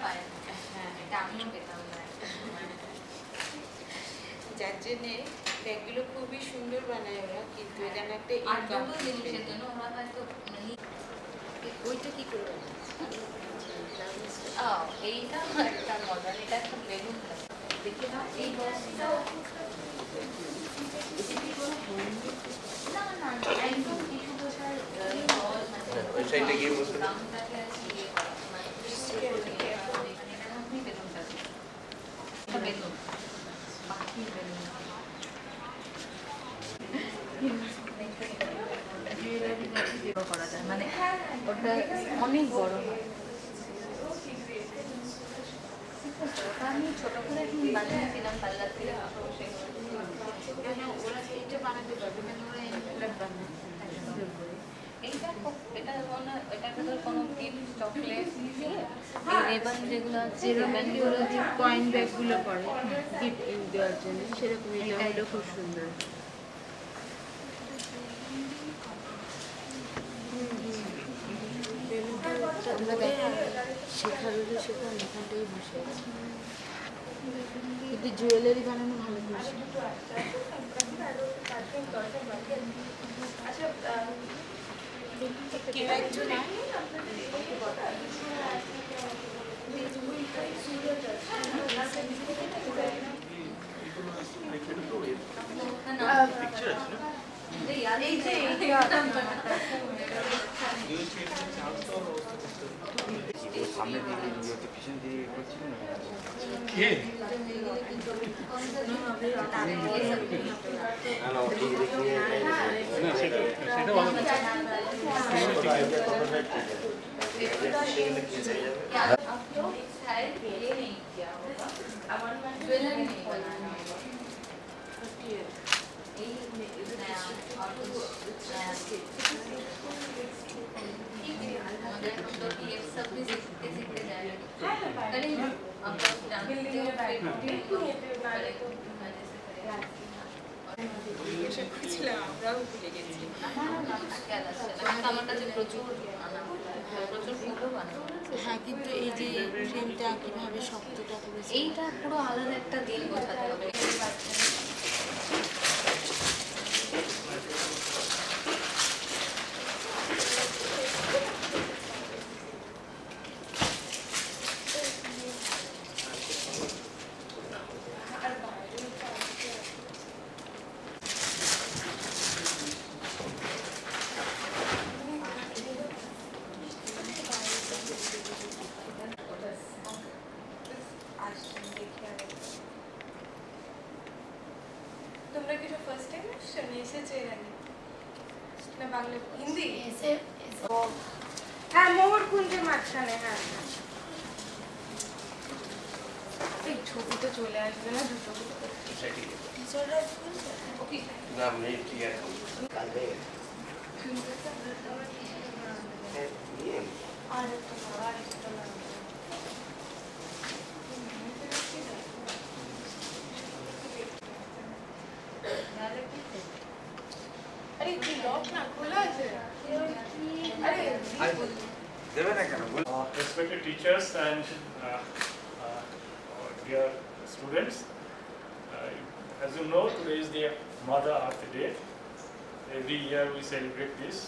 পায় না। হ্যাঁ, এটা আমিও পেতাম না। যার জন্যে ব্যাগগুলো খুবই সুন্দর বানায় ওরা, কিন্তু এখানে একটা আর যত জিনিসের জন্য ওরা হয়তো ওইটা কি করে এইটা একটা মজার, এটা একটা বেলুন দেখে না, এই বক্সটা না না একদম কিছু বোঝার জল মানে দামটাকে আর কি ইয়ে করা মানে এটার মধ্যেই বেলুনটা বেলুন পাখির বেলুন করা যায় মানে ওটা অনেক বড় হয়। ওটা আমি ছোট করে এখন বানিয়েছিলাম পার্লার থেকে ওরা এটা বানাতে পারবে কেন, ওরা এমপ্লয়েড বানায়। এইটা খুব এটা মনে এটার ভেতর কোনো গিফট চকলেট রেবান যেগুলো আছে যেগুলো যে কয়েন ব্যাগগুলো করে গিফট দেওয়ার জন্য, সেরকম এটা খুব সুন্দর। শেখারও শেখার এখানটাই বসে আছে, কিন্তু জুয়েলারি বানানো ভালো করছে। সামনে দিকে পিছন দিকে করছিল না হ্যাঁ, কিন্তু এই যে ফ্রেমটা কিভাবে শক্তটা করেছে, এইটা পুরো আলাদা একটা দিন বোঝাতে হবে। তোমরা কি ফার্স্ট টাইম আসছো না এসেছো এর আগে না বাংলা হিন্দি হ্যাঁ মোহর কুঞ্জের মাঝখানে হ্যাঁ এই ছবি তো চলে আসবে না দুটো টিচাররা ওকে না আমি ঠিক আছে কালকে আর একটা अरे लॉक ना खुला है अरे দেবে না কেন Respected teachers and dear students, as you know, today is the Mother Earth Day. Every year we celebrate this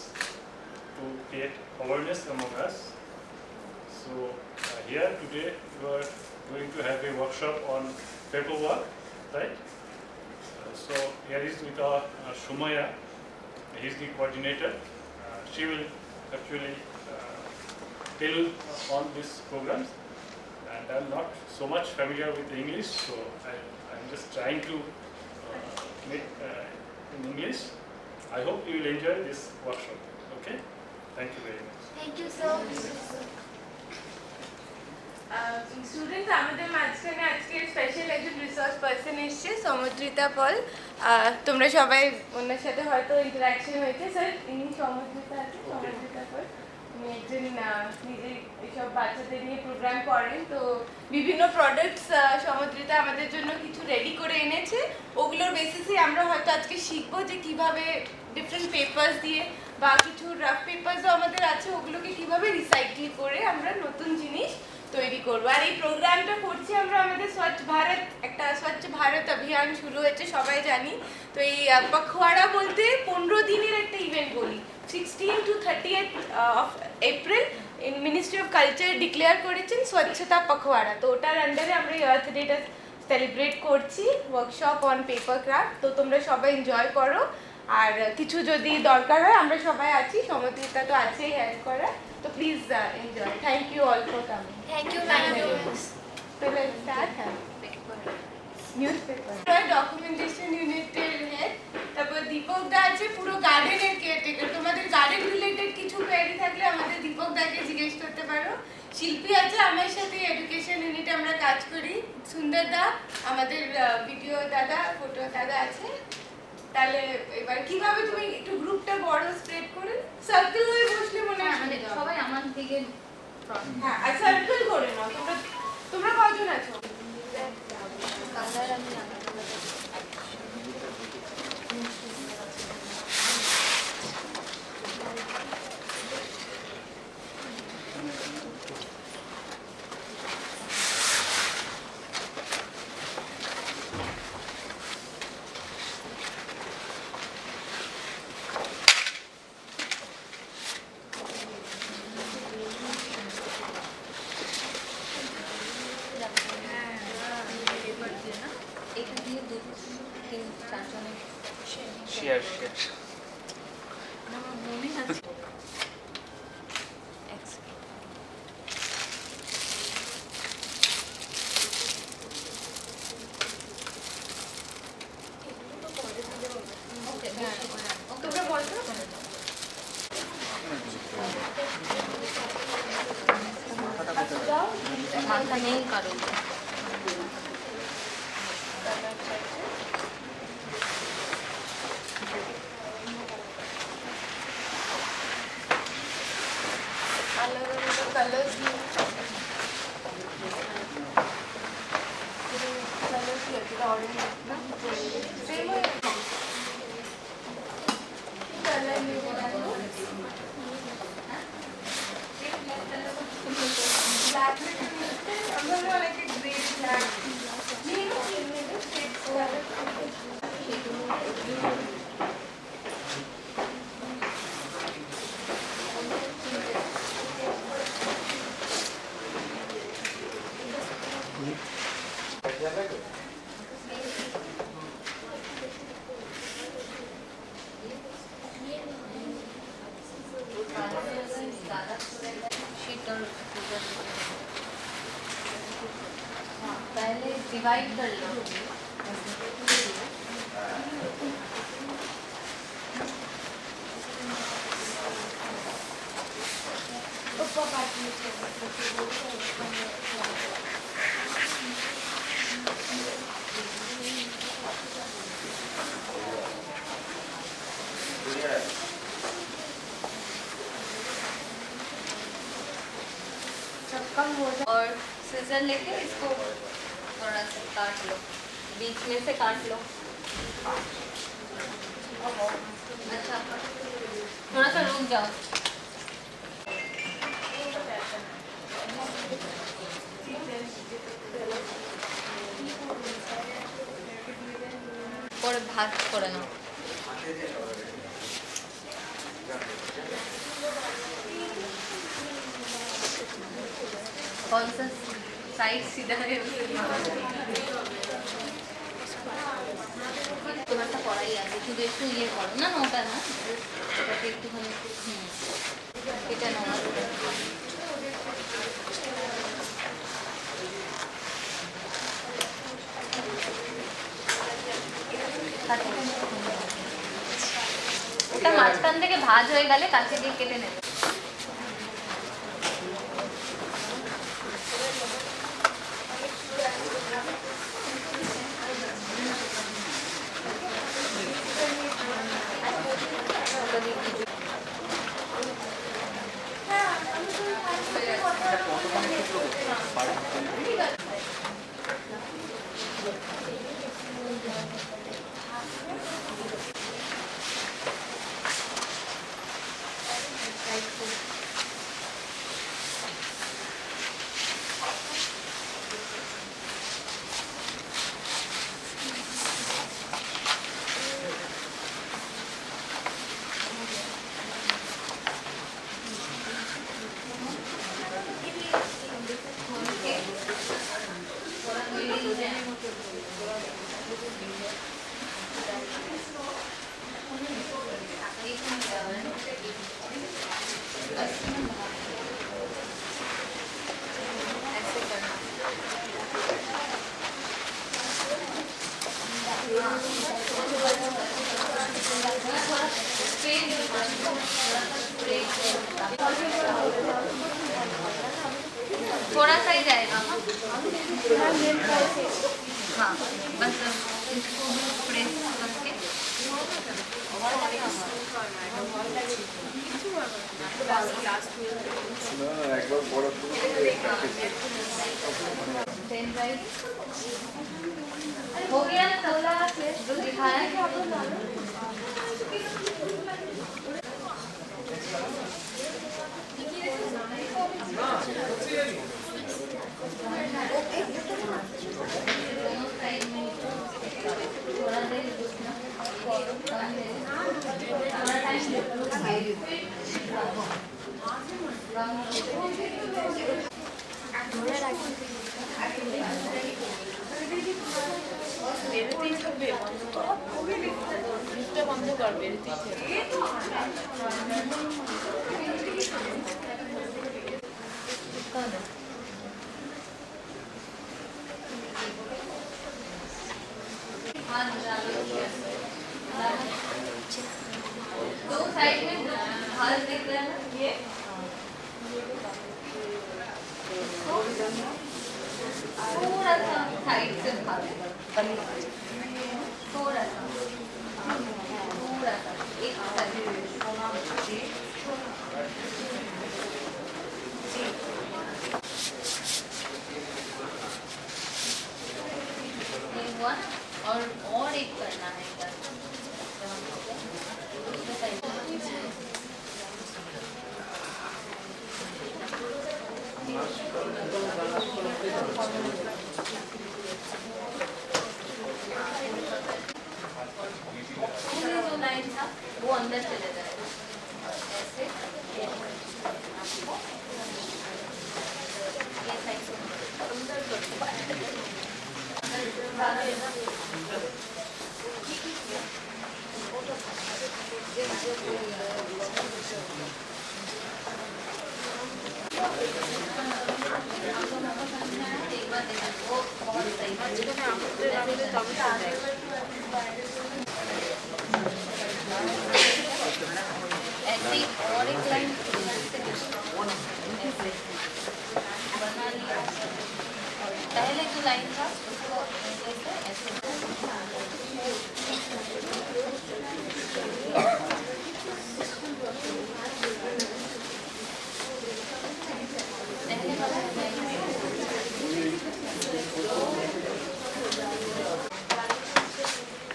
to create awareness among us. So here today we are going to have a workshop on paperwork, right? So here is with our Shumaya. He is the coordinator. She will actually tell on these programs, and I'm not so much familiar with English, so I'm just trying to make in English. I hope you will enjoy this workshop. Okay? Thank you very much. Thank you so students আমাদের মাঝখানে আজকে special একজন resource person এসেছে সমুদ্রিতা পল তোমরা সবাই ওনার সাথে হয়তো interaction হয়েছে স্যার ইনি সমুদ্রিতা আছে সমুদ্রিতা পল উনি একজন নিজে এইসব বাচ্চাদের নিয়ে প্রোগ্রাম করেন তো বিভিন্ন প্রোডাক্টস সমুদ্রিতা আমাদের জন্য কিছু রেডি করে এনেছে ওগুলোর বেসিসে আমরা হয়তো আজকে শিখবো যে কিভাবে ডিফারেন্ট পেপারস দিয়ে বা কিছু রাফ পেপারসও আমাদের আছে ওগুলোকে কিভাবে রিসাইকেল করে আমরা নতুন জিনিস তৈরি করবো। আর এই প্রোগ্রামটা করছি আমরা আমাদের স্বচ্ছ ভারত, একটা স্বচ্ছ ভারত অভিযান শুরু হয়েছে সবাই জানি। তো এই পখওয়াড়া বলতে 15 দিনের একটা ইভেন্ট বলি। 16 to 30th of April ministry of culture declare করেছেন স্বচ্ছতা পখওয়াড়া। তো ওটার আন্ডারে আমরা এই আর্থ ডেটা সেলিব্রেট করছি, ওয়ার্কশপ অন পেপার ক্রাফট। তো তোমরা সবাই এনজয় করো। আর কিছু যদি দরকার হয় আমরা সবাই আছি, সমদ্রিতা তো আছেই হেল্প করা। তো please enjoy. Thank you all for coming. Thank you ma'am. So let's start. Newspaper documentation ইউনিটের হেড, তারপর দীপক দা আছে পুরো গার্ডেনের কেয়ারটেকার। তোমাদের গার্ডেন রিলেটেড কিছু কোয়েরি থাকলে আমাদের দীপক দাকে জিজ্ঞেস করতে পারো। শিল্পী আছে আমার সাথে, এডুকেশন ইউনিটে আমরা কাজ করি। সুন্দর দা আমাদের ভিডিও দাদা, ফটো দাদা আছে। তাহলে এবার কিভাবে তুমি একটু গ্রুপটা বড় স্প্রেড করে সার্কেল হয়ে বসলে মনে হয় সুবিধা হবে। সবাই আমার দিকে হ্যাঁ, আর সার্কেল করে নাও। তোমরা কজন আছো? কালার আমি এটা দিয়ে 2-3-4 জনের শেয়ার আমার মনে আছে। তোমরা বলছো মাথা নেই কারণ আলাদা কালার্স অরেঞ্জ না সেম হয়ে কালার নিয়ে ব্ল্যাক আমরা অনেকে গ্রে ব্ল্যাক নিয়ে शीट और पहले डिवाइड कर लो। सब कम हो जाए और सीजर लेके इसको थोड़ा सा काट लो, बीच में से काट लो। अच्छा थोड़ा सा रुक जाओ। পরে ভাত করে নাও। कौन सा साइड सीधा है তোমারটা করাই আছে, শুধু একটু ইয়ে করো না, ওটা না ওটাকে একটুখানি এটা নাও। ওটা মাঝখান থেকে ভাঁজ হয়ে গেলে কাছে দিয়ে কেটে নেবে। थोड़ा सा ही जाएगा। हाँ बस इसको भी प्रेस करके একবার বড় हो गया ना तबला जो दिखाया दो साइड में हाथ दिख रहा है ना ये थोड़ा सा साइड से थोड़ा सा एक हुआ और एक करना है इधर जो लाइन था वो अंदर चले जाएगा ऐसे ये साइड से अंदर एक बार देखा वो बहुत सही ऐसे और एक लाइन बना लिया पहले जो लाइन था उसको ऐसे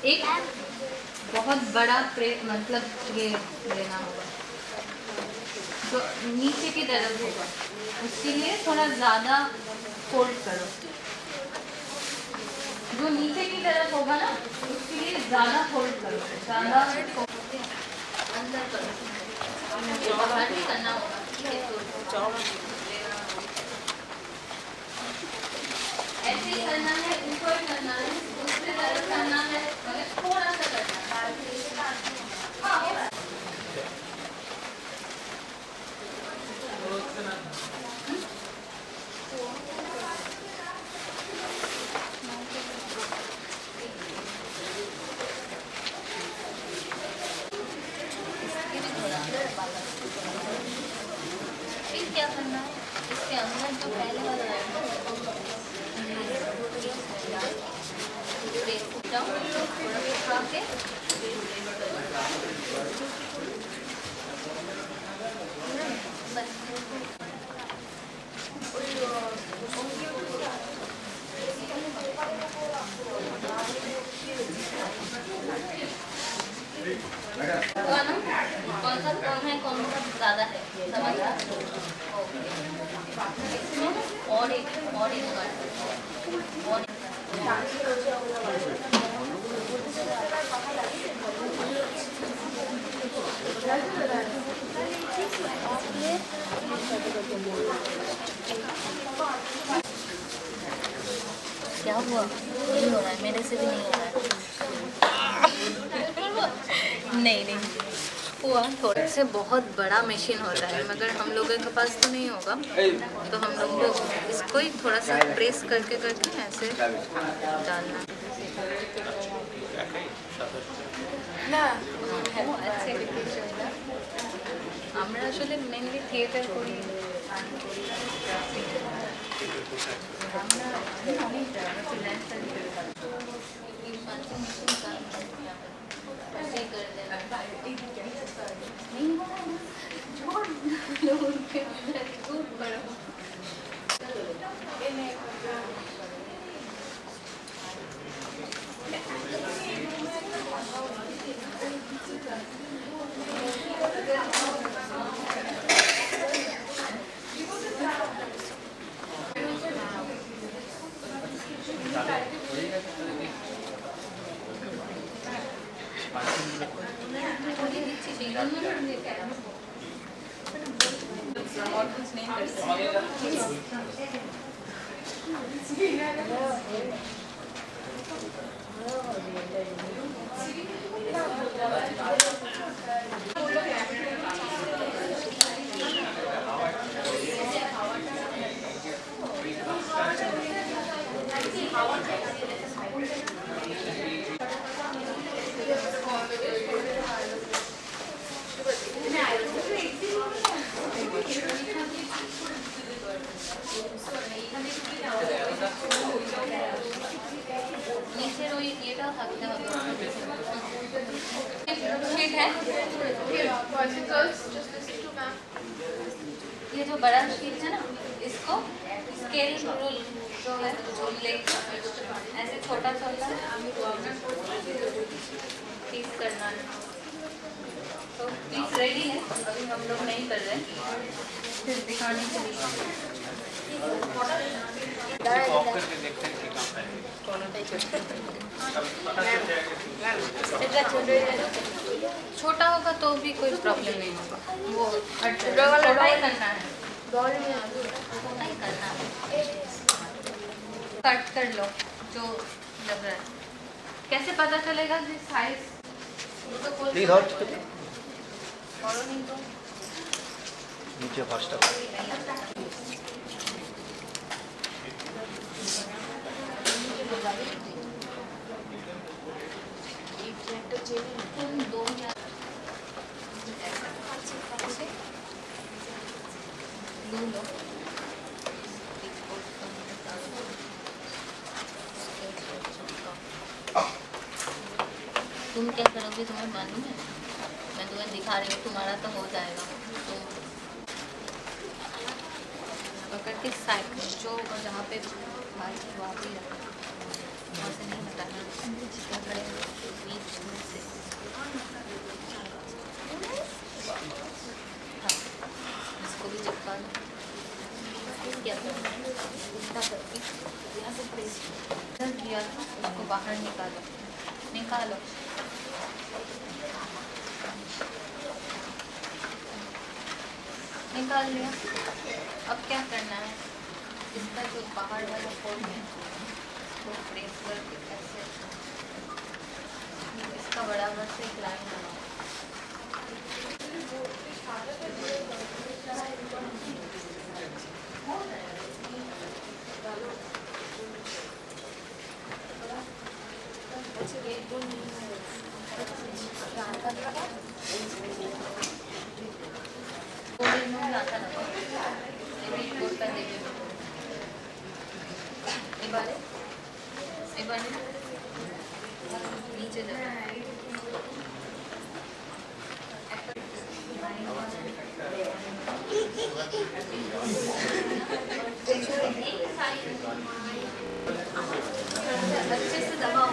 एक बहुत बड़ा मतलब ये लेना होगा तो नीचे की तरफ होगा उसके लिए थोड़ा ज़्यादा फोल्ड करो जो नीचे की तरफ होगा ना उसके लिए ज़्यादा फोल्ड करो ज़्यादा अंदर करो बाहर भी करना होगा ऐसे ही करना है ऊपर करना है दूसरी तरफ करना है मगर थोड़ा सा करना है हाँ फिर क्या करना है इसके अंदर जो पहले वाला है कौन सा कम है कौन सा ज़्यादा है समझ और एक क्या हुआ नहीं हो रहा है मेरे से भी नहीं हो रहा है नहीं हुआ थोड़ा से बहुत बड़ा मशीन होता है मगर हम लोगों के पास तो नहीं होगा तो हम लोग को इसको ही थोड़ा सा प्रेस करके ऐसे डालना ना আমরা আসলে মেনলি থিয়েটার করি। और कुछ नहीं कर सकते। নিচের ওই ইয়েটাও থাকতে হবে। शीट है ये जो बड़ा शीट है ना, इसको स्केल रूल जो है जो लेके ऐसे छोटा छोटा पीस करना है। तो पीस रेडी है, अभी हम लोग नहीं कर रहे, फिर दिखाने के लिए। छोटा होगा तो भी कोई प्रॉब्लम नहीं होगा, वो छोटा ही करना है, छोटा ही करना है। कट कर लो जो लग रहा है। कैसे पता चलेगा कि साइज? और नहीं तो नीचे फर्स्ट तुम दो या लो लो। तुम क्या करोगे तुम्हें मालूम है? मैं तुम्हें दिखा रही हूँ, तुम्हारा तो हो जाएगा। तो पकड़ के साइड जो जहाँ पे बात है वहाँ पे रखना, वहाँ से नहीं हटाना, बीच में से। हाँ, इसको भी चिपका लो। क्या करना है? उल्टा करके यहाँ से प्रेस किया, उसको बाहर निकालो, निकालो। निकाल लिया। अब क्या करना है? इसका जो बाहर वाला फोल्ड है उसको प्रेस करके ऐसे इसका बराबर से एक लाइन बनाओ। नीचे अच्छे से दबाओ।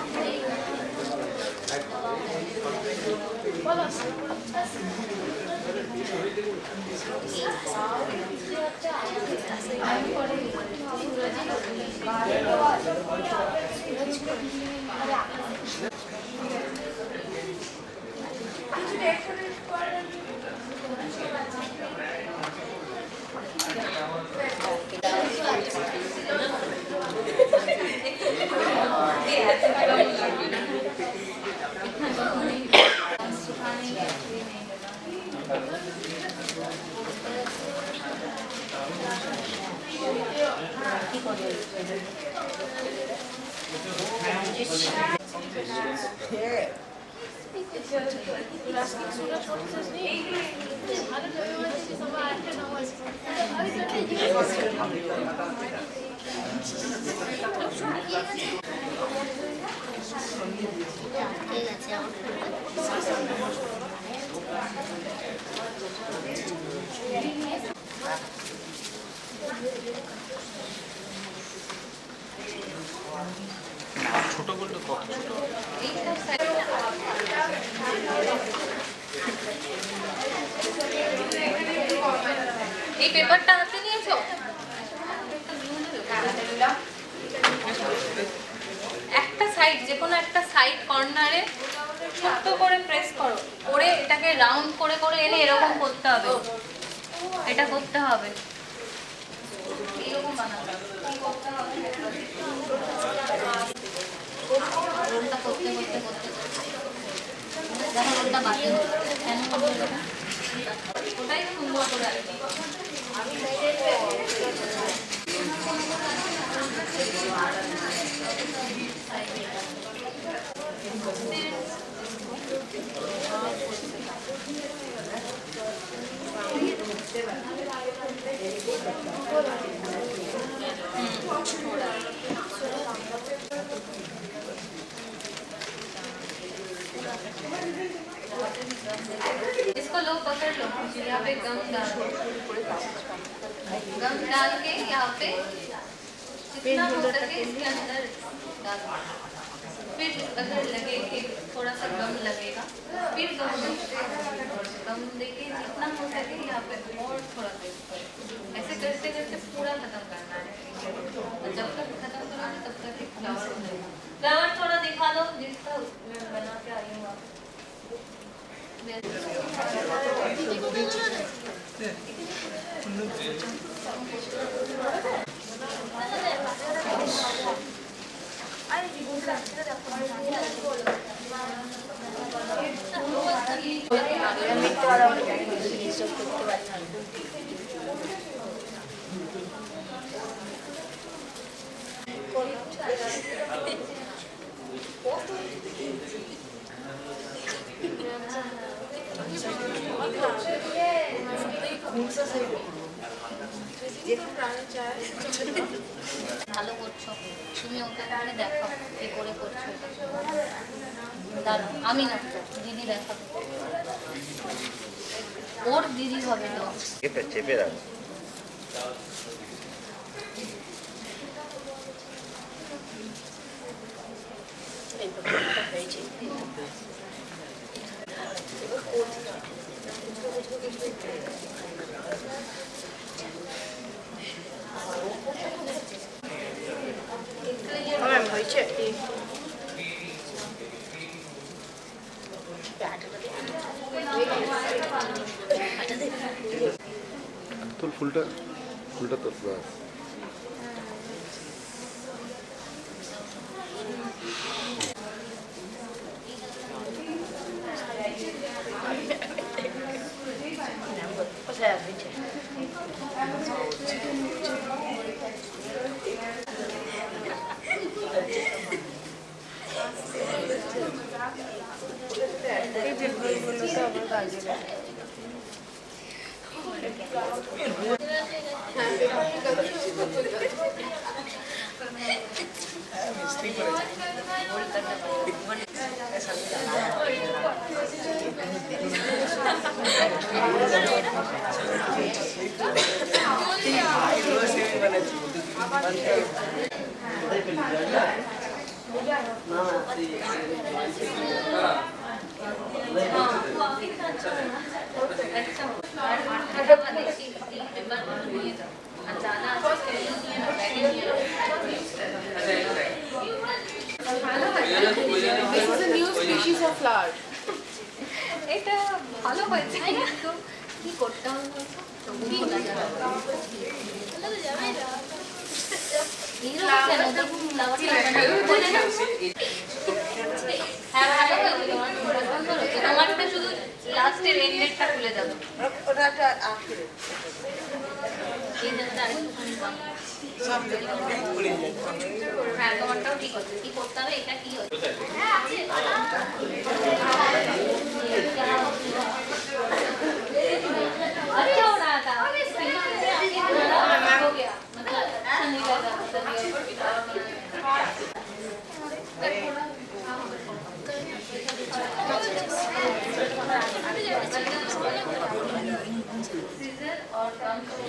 Elastic sulla short says ছোট বলতে কত ছোট? এই পেপারটা হাতে নিয়েছো? একটা সাইড, যে কোনো একটা সাইড কর্নারে ছোট্ট করে প্রেস করো, করে এটাকে রাউন্ড করে করে এনে এরকম করতে হবে। এটা করতে হবে, এরকম বানাতে হবে। কি করতে হবে? রোলটা করতে করতে করতে দেখো রোলটা বাকি কেন করতে হবে? ওটাই সুন্দর করে আর কি। इसको लो, पकड़ लो, यहाँ पे गम डालो, गम डाल के यहाँ पे जितना हो सके इसके अंदर डालो। फिर अगर लगे कि थोड़ा सा गम लगेगा, फिर गम देके जितना हो सके यहाँ पे और थोड़ा देर ऐसे करते करते पूरा खत्म करना है। और जब तक खत्म करोगे तब तक एक फ्लावर हो जाएगा। फ्लावर थोड़ा दिखा दो, जिसका बना के आई हूँ आप। ভালো করছো তুমি, ওকে তাহলে দেখো কি করে করছো। দাঁড়াও, আমি না দিদি দেখাবো, ওর দিদি হবে তো। এটা চেপে রাখো। তোর ফুলটা তোর বাস। This is a new species of flower. এটা ভালো হয়েছে, কিন্তু কি করতে হবে তোমারটা শুধু লাস্টের এন্ডেরটা খুলে যাবে। হ্যাঁ তোমারটাও ঠিক হচ্ছে, কি করতে হবে, এটা কি হচ্ছে। काम करो।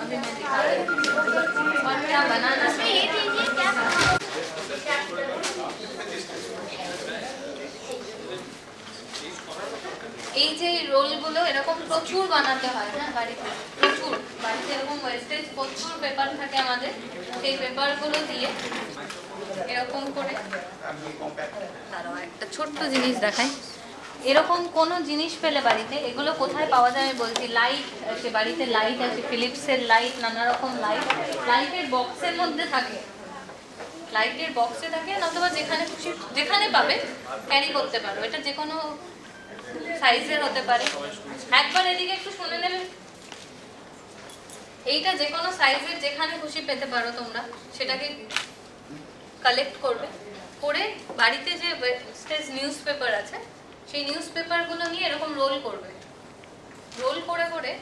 अभी मैं दिखा रही हूँ और क्या बनाना है। ये दीजिए क्या এই যে রোলগুলো এরকম প্রচুর বানাতে হয়, হ্যাঁ বাড়িতে প্রচুর, বাড়িতে এরকম ওয়েস্টেজ প্রচুর পেপার থাকে আমাদের, সেই পেপারগুলো দিয়ে এরকম করে। তারও একটা ছোট্ট জিনিস দেখাই, এরকম কোনো জিনিস পেলে বাড়িতে, এগুলো কোথায় পাওয়া যায় আমি বলছি, লাইট আছে বাড়িতে, লাইট আছে ফিলিপসের লাইট, নানা রকম লাইট লাইটের বক্সের মধ্যে থাকে, লাইটের বক্সে থাকে, অথবা যেখানে খুশি যেখানে পাবে ক্যারি করতে পারো। এটা যে কোনো সাইজের হতে পারে। একবার এদিকে একটু শুনে নেবে, এইটা যে কোনো সাইজের যেখানে খুশি পেতে পারো তোমরা, সেটাকে কালেক্ট করবে, করে বাড়িতে যে ওয়েস্টেজ নিউজ পেপার আছে সেই নিউজ পেপারগুলো নিয়ে এরকম রোল করবে, রোল করে করে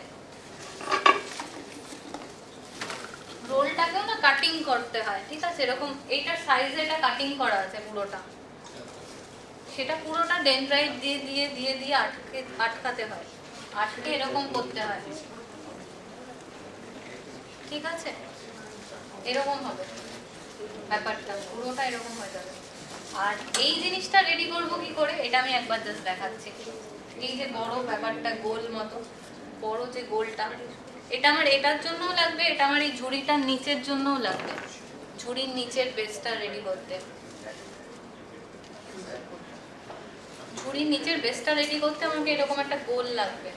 রোলটাকেও না কাটিং করতে হয়, ঠিক আছে, এরকম এইটার সাইজে এটা কাটিং করা আছে পুরোটা, সেটা পুরোটা ডেনড্রাইট দিয়ে দিয়ে দিয়ে দিয়ে আটকাতে হয়, আটকে এরকম করতে হয়, ঠিক আছে, এরকম হবে ব্যাপারটা, পুরোটা এরকম হয়ে যাবে। আর এই জিনিসটা রেডি করবো কি করে, এটা আমি একবার জাস্ট দেখাচ্ছি। এই যে বড় ব্যাপারটা গোল মতো, বড় যে গোলটা, এটা আমার এটার জন্যও লাগবে, এটা আমার এই ঝুড়িটার নিচের জন্যও লাগবে, ঝুড়ির নিচের বেসটা রেডি করতে, ঝুড়ির নিচের বেসটা রেডি করতে আমাকে এরকম একটা গোল লাগবে।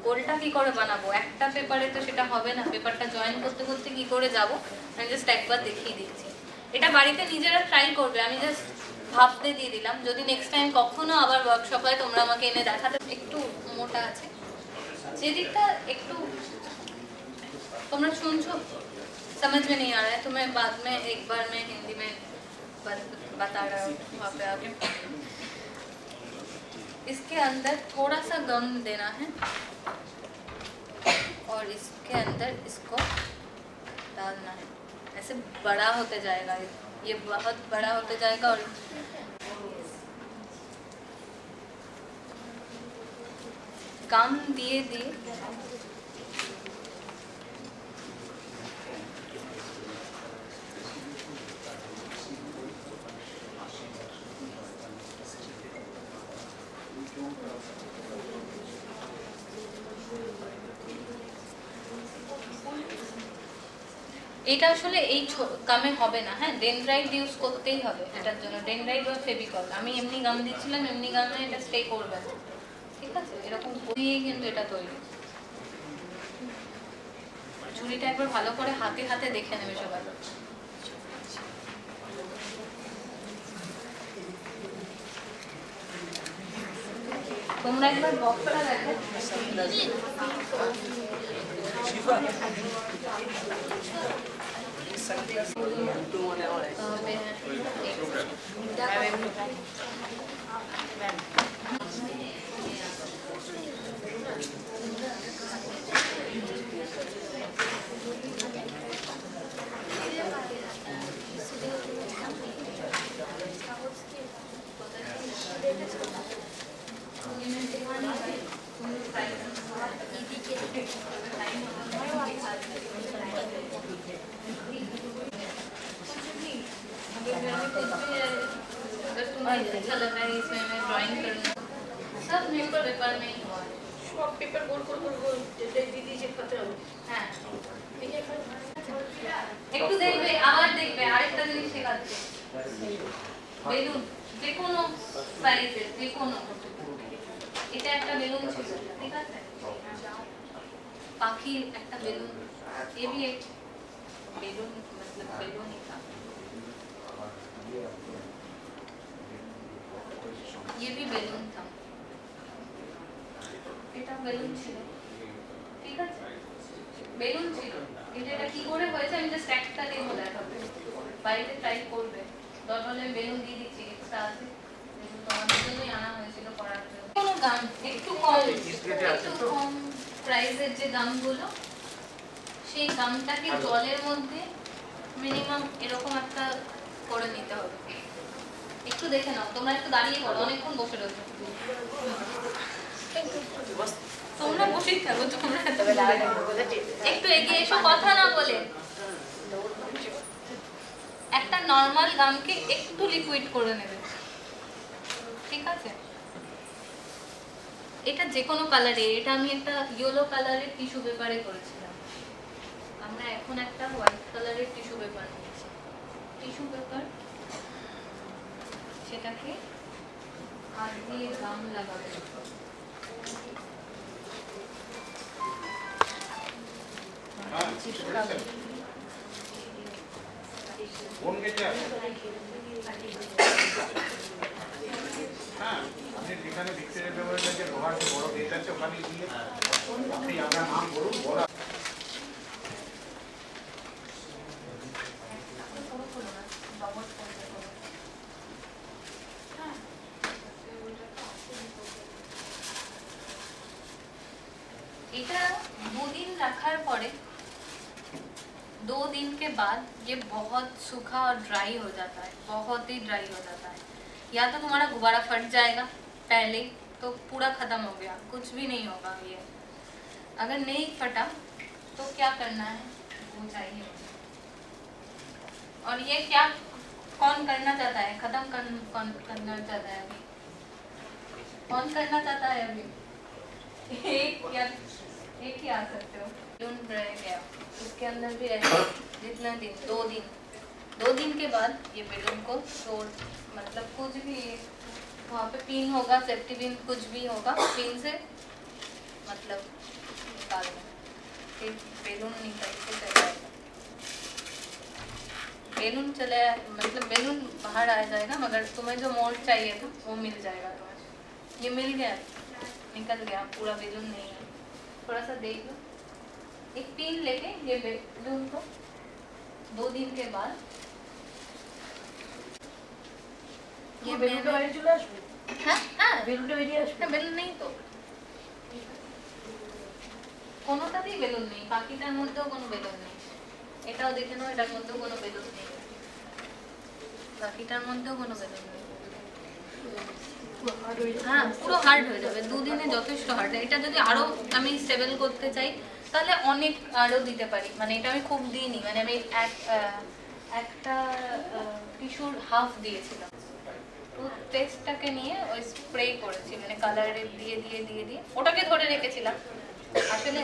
গোলটা কি করে বানাবো, একটা পেপারে তো সেটা হবে না, পেপারটা জয়েন করতে করতে কি করে যাব, আমি জাস্ট একবার দেখিয়ে দিচ্ছি। এটা বাড়িতে নিজেরা ট্রাই করবে, আমি জাস্ট ভাবতে দিয়ে দিলাম, যদি নেক্সট টাইম কখনো আবার ওয়ার্কশপ হয় তোমরা আমাকে এনে দেখাতে। একটু মোটা আছে, যেদিকটা একটু তোমরা শুনছো समझ में नहीं आ रहा है तो मैं बाद में एक बार मैं हिंदी में बता रहा हूँ वहाँ पे आगे। इसके अंदर थोड़ा सा गम देना है और इसके अंदर इसको डालना है, ऐसे बड़ा होते जाएगा, ये बहुत बड़ा होते जाएगा और गम दिए दिए এটা আসলে এই কামে হবে না, হ্যাঁ ডেনড্রাইট ইউজ করতেই হবে এটার জন্য, ডেনড্রাইট বা ফেভিকল। আমি এমনি গাম দিচ্ছিলাম, এমনি গামে এটা স্টে করবে, ঠিক আছে, এরকম দিয়েই কিন্তু এটা তৈরি। ঝুড়িটা একবার ভালো করে হাতে হাতে দেখে নেবে সবাই। তোমরা একবার বক্সটা দেখো, अच्छा लग रहा है इसमें मैं ड्राइंग करूँ, सब न्यूज़पेपर पेपर में ही हुआ है, सब पेपर गोल गोल गोल गोल दीदी चिपकाते हो, হ্যাঁ একটু দেখবে, আবার দেখবে, আরেকটা জিনিস শেখাচ্ছে, বেলুন যে কোনো সাইজের, যে কোনো, এটা একটা বেলুন ছিল, ঠিক আছে, পাখির একটা বেলুন, ये भी एक बेलून मतलब बेलून ही था, ये भी बेलून था, এটা বেলুন ছিল, ঠিক আছে, বেলুন ছিল, এটা কি করে হয়েছে আমি জাস্ট একটা ডেমো দেখাবো, বাড়িতে ট্রাই করবে, দরকার হলে বেলুন দিয়ে দিচ্ছি এক্সট্রা আছে, তোমাদের জন্যই আনা হয়েছিল করার জন্য। কোনো গান একটু কম প্রাইসের যে গামগুলো, সেই গামটাকে জলের মধ্যে মিনিমাম এরকম একটা করে নিতে হবে, একটু দেখে নাও, তোমরা একটু দাঁড়িয়ে পড়ো, অনেকক্ষণ বসে রয়েছে, তোমরা বসে বসেই থাকো তোমরা, একটু এগিয়ে এসো, কথা না বলে। একটা নর্মাল গামকে একটু লিকুইড করে নেবে, ঠিক আছে? এটা যে কোনো কালারে, এটা আমি একটা ইয়েলো কালারের টিস্যু পেপারে করেছিলাম। আমরা এখন একটা হোয়াইট কালারের টিস্যু পেপার নিয়েছি, টিস্যু পেপার, সেটাকে হাত দিয়ে গাম লাগাবে। যেখানে ভিক্টোরিয়া মেমোরিয়াল যে লোহার যে বড় গেট আছে ওখানে গিয়ে আপনি আপনার নাম বলুন, বলা এটা 2 दिन रखने पड़े, 2 दिन के बाद ये बहुत सूखा और ड्राई हो जाता है, बहुत ही ड्राई हो जाता है। या तो तुम्हारा गुब्बारा फट जाएगा पहले, तो पूरा खत्म हो गया, कुछ भी नहीं होगा। ये अगर नहीं फटा तो क्या करना है वो चाहिए। और ये क्या कौन करना चाहता है, खत्म कौन करना चाहता है अभी, कौन करना चाहता है अभी? एक ही आ सकते हो। बैलून रह गया, इसके अंदर भी रहेगा जितना दिन, 2 दिन के बाद ये बैलून को तोड़, मतलब कुछ भी वहाँ पे पिन होगा, सेफ्टी पिन कुछ भी होगा, पिन से मतलब निकाल देना, फिर बैलून निकल के चला जाएगा। बैलून चले मतलब बैलून बाहर आ जाएगा, मगर तुम्हें जो मोल्ड चाहिए था वो मिल जाएगा तुम्हें। ये मिल गया, निकल गया, पूरा बैलून नहीं है। थोड़ा सा देख लो, एक पिन लेके ये बैलून को 2 दिन के बाद ये बैलून বাইরে চলে আসবে, হ্যাঁ হ্যাঁ বেলুনটা বেরিয়ে আসবে। বেলুন নেই তো, কোনোটাতেই বেলুন নেই, বাকিটার মধ্যেও কোনো বেলুন নেই। এটাও দেখে নাও, এটার মধ্যেও কোনো বেলুন নেই, বাকিটার মধ্যেও কোনো বেলুন নেই। হ্যাঁ পুরো হার্ড হয়ে যাবে, 2 দিনে যথেষ্ট হার্ড। এটা যদি আরো আমি স্টেবল করতে চাই তাহলে অনেক আরো দিতে পারি, মানে এটা আমি খুব দিইনি, মানে আমি একটা টিস্যুর হাফ দিয়েছিলাম, টুথপেস্টটাকে নিয়ে ওই স্প্রে করেছি, মানে কালারে দিয়ে দিয়ে দিয়ে দিয়ে ওটাকে ধরে রেখেছিলাম। আসলে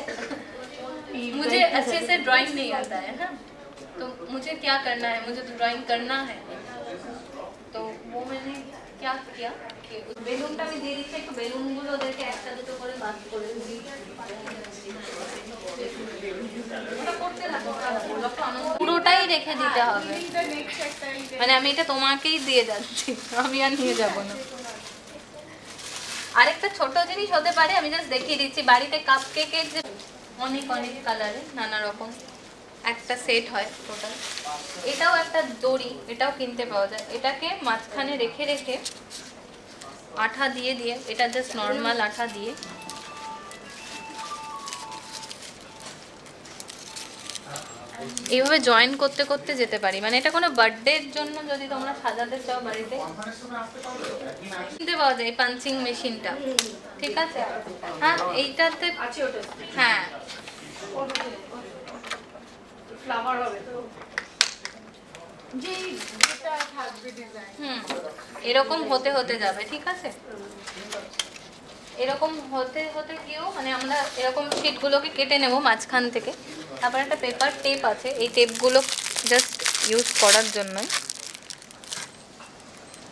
मुझे अच्छे से ड्राइंग नहीं आता है ना, तो मुझे क्या करना है, मुझे तो ड्राइंग करना है, तो वो मैंने क्या किया कि বেলুনটা আমি দিয়ে দিচ্ছি, একটু বেলুনগুলো ওদেরকে একটা দুটো করে বাদ করে দিই, ওটা করতে লাগো, পুরোটাই রেখে দিতে হবে, মানে আমি এটা তোমাকেই দিয়ে যাচ্ছি, আমি আর নিয়ে যাব না। আরেকটা ছোট জিনিস হতে পারে, আমি জাস্ট দেখিয়ে দিচ্ছি, বাড়িতে কাপ কেকের যে অনেক অনেক কালারে নানা রকম একটা সেট হয় টোটাল, এটাও একটা দড়ি, এটাও কিনতে পাওয়া যায়, এটাকে মাঝখানে রেখে রেখে আঠা দিয়ে দিয়ে, এটা জাস্ট নর্মাল আঠা দিয়ে এইভাবে জয়েন করতে করতে যেতে পারি, মানে এটা কোনো বার্থডের জন্য যদি তোমরা সাজাতে চাও বাড়িতে কিনতে পাওয়া যায় পাঞ্চিং মেশিনটা, ঠিক আছে? হ্যাঁ এইটাতে আছে ওটা, হ্যাঁ ফ্লাওয়ার হবে তো, যেটা থাকবে ডিজাইন। এরকম হতে হতে যাবে, ঠিক আছে? এরকম হতে হতে গিয়েও মানে আমরা এরকম শিটগুলোকে কেটে নেব মাঝখান থেকে, তারপর একটা পেপার টেপ আছে, এই টেপগুলো জাস্ট ইউজ করার জন্য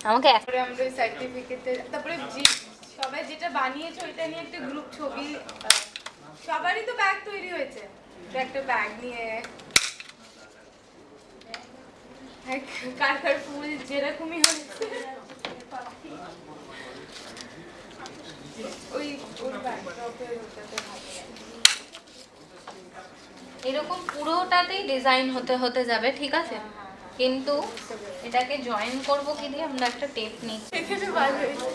আমাকে তারপরে আমরা সার্টিফিকেটে, তারপরে সবাই যেটা বানিয়েছে ওইটা নিয়ে একটা গ্রুপ ছবি, সবারই তো ব্যাগ তৈরি হয়েছে, তো একটা ব্যাগ নিয়ে কার কার ফুল যেরকমই হয়েছে ওই ওর ব্যাগটা ওটাতে ভালো লাগে। এরকম পুরোটাতেই ডিজাইন হতে হতে যাবে, ঠিক আছে? কিন্তু এটাকে জয়েন করব কি দিয়ে, আমরা একটা টেপ নিচ্ছি, এখানে ভালো হয়েছে,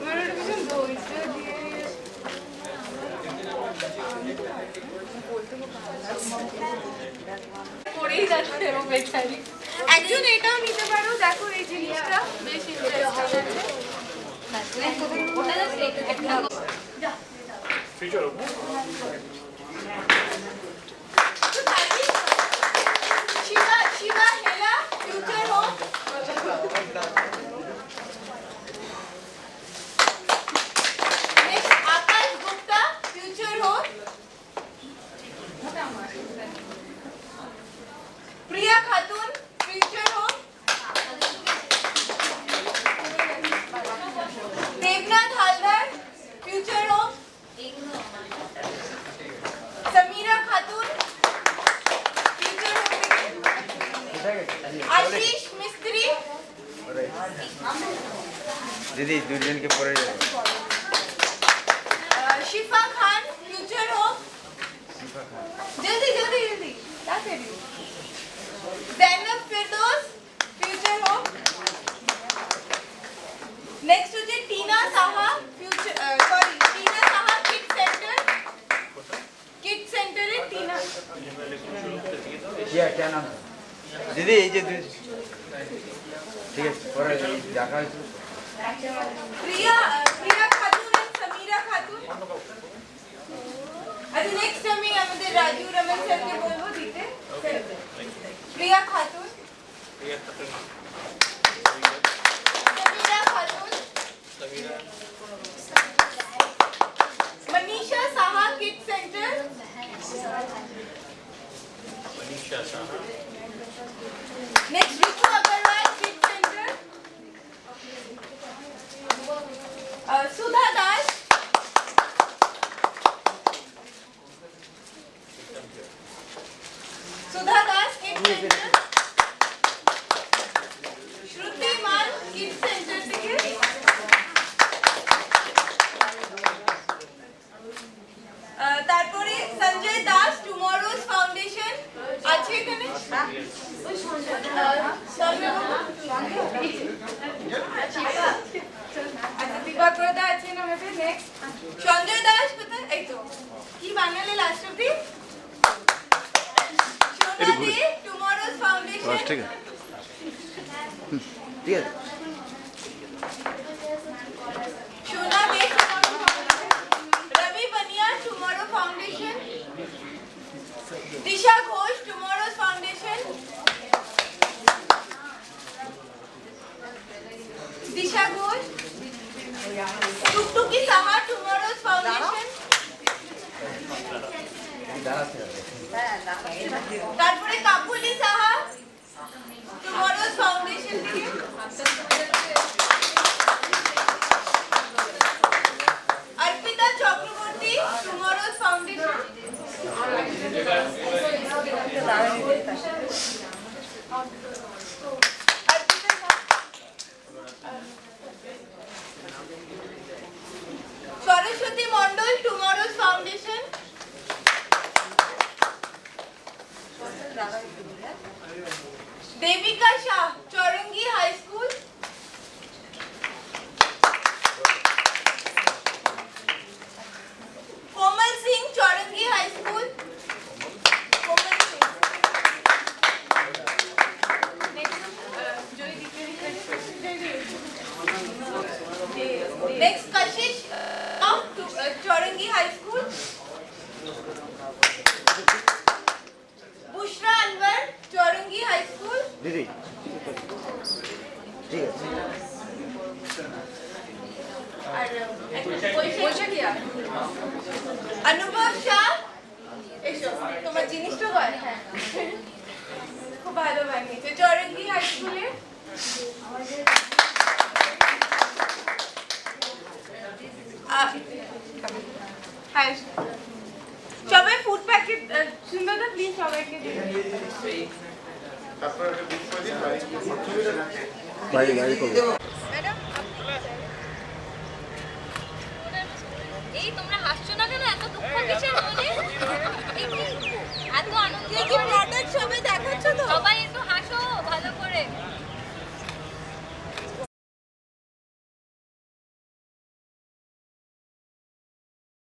আমার ওটা ভীষণ ধৈর্য দিয়ে পড়েই যাচ্ছে ও বেচারি। একজন এটাও নিতে পারো, দেখো এই জিনিসটা বেশ ইন্টারেস্টিং আছে। ওটা জাস্ট একটা future of Shiva Hela, future home. Next, Akash Gupta, future home. Priya Khatun, future home. Devnath Haldar, future home. Samira Khatun, future home. Ashish Mistry, दीदी दुर्जन के परे Shifa Khan, future home. जल्दी जल्दी जल्दी क्या कर रही हो? Zainab Firdaus, future home. Next हो जाए टीना साहा, future टीना Saha Kids Center. Kids Center है टीना. क्या नाम है दीदी ये जो ठीक है परे जाका Priya Khatun and Samira Khatun. আচ্ছা নেক্সট আমি আমাদের রাজু রমন স্যারকে বলবো দিতে। Priya Khatun, Samira Khatun, Manisha Saha kid centre, next Ritu Agarwal kid centre, Sudha Das, Sudha Das kid centre, Shruti Maan kid centre থেকে তারপরে সঞ্জয় দাস টুমরোজ ফাউন্ডেশন আছে এখানে আচ্ছা দিবাকরদা আছে না আমাদের নেক্সট সঞ্জয় দাস কোথায় এই তো কি বানালে লাস্ট অবধি সোনা দে টুমরোজ ফাউন্ডেশন ঠিক আছে ঠিক আছে সোনা দে রবি বনিয়া টুমরো ফাউন্ডেশন দিশা ঘোষ টুমরোজ ফাউন্ডেশন দিশা ঘোষ টুকটুকি সাহা টুমরোজ ফাউন্ডেশন তারপরে কাপুলি সাহা টুমরোজ ফাউন্ডেশন থেকে Arpita Chakraborty tomorrow's foundation Saraswati Mandal tomorrow's foundation Devika Shah Chowringhee high school Komal Singh Chowringhee high school Komal Singh next Kashish Chowringhee high school Bushra Anwar Chowringhee high school दीदी ठीक है अनुभव शाह এসো তোমার জিনিসটা কয় হ্যাঁ খুব ভালো বানিয়েছে চৌরঙ্গি হাই স্কুলে হ্যাঁ সবাই ফুড প্যাকেট সুন্দরদা প্লিজ সবাইকে দিন বাইরে বাইরে করবো